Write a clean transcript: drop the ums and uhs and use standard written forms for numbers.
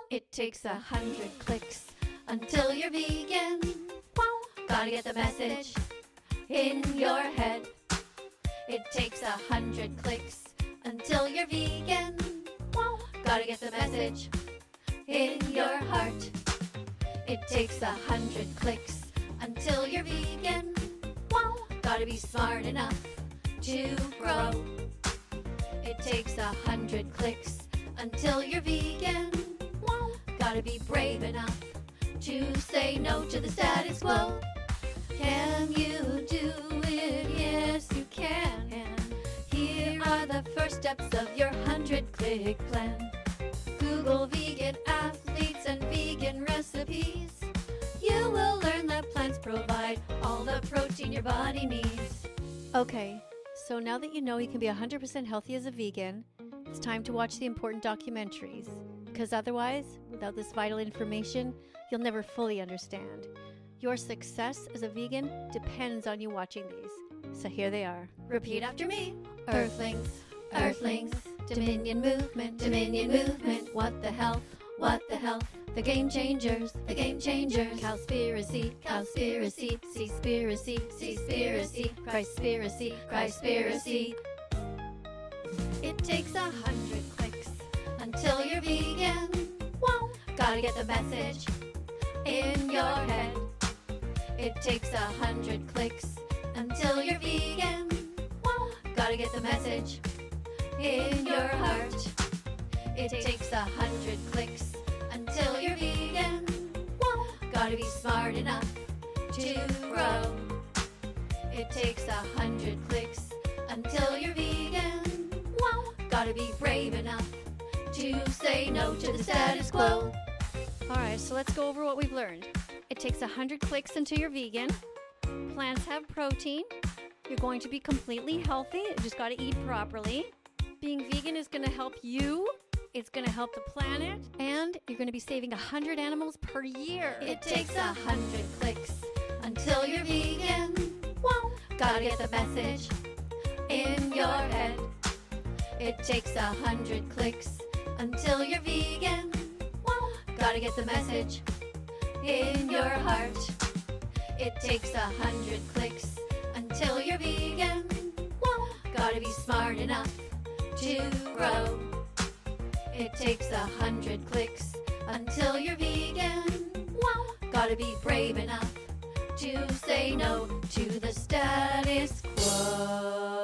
It takes 100 clicks until you're vegan. Gotta get the message in your head. It takes 100 clicks until you're vegan. Gotta get the message in your heart. It takes 100 clicks until you're vegan. Gotta be smart enough to grow. It takes 100 clicks until you're vegan. Gotta be brave enough to say no to the status quo. Can you do it? Yes, you can. And here are the first steps of your 100-click plan. Google vegan athletes and vegan recipes. You will learn that plants provide all the protein your body needs. Okay, so now that you know you can be 100% healthy as a vegan, it's time to watch the important documentaries. Because otherwise, without this vital information, you'll never fully understand. Your success as a vegan depends on you watching these. So here they are. Repeat after me. Earthlings, Earthlings, Dominion movement, Dominion movement. What the health, what the health. The game changers, the game changers. Cowspiracy, cowspiracy, seaspiracy, seaspiracy. Christspiracy, Christspiracy. It takes 100 clicks until you're vegan. Gotta get the message in your head. It takes 100 clicks until you're vegan. Gotta get the message in your heart. It takes 100 clicks until you're vegan. Gotta be smart enough to grow. It takes 100 clicks until you're vegan. Gotta be brave enough to say no to the status quo. Alright, so let's go over what we've learned. It takes 100 clicks until you're vegan. Plants have protein. You're going to be completely healthy. You just got to eat properly. Being vegan is going to help you. It's going to help the planet. And you're going to be saving 100 animals per year. It takes 100 clicks until you're vegan. Gotta get the message in your head. It takes 100 clicks until you're vegan. Gotta get the message in your heart. It takes 100 clicks until you're vegan. Gotta be smart enough to grow. It takes 100 clicks until you're vegan. Gotta be brave enough to say no to the status quo.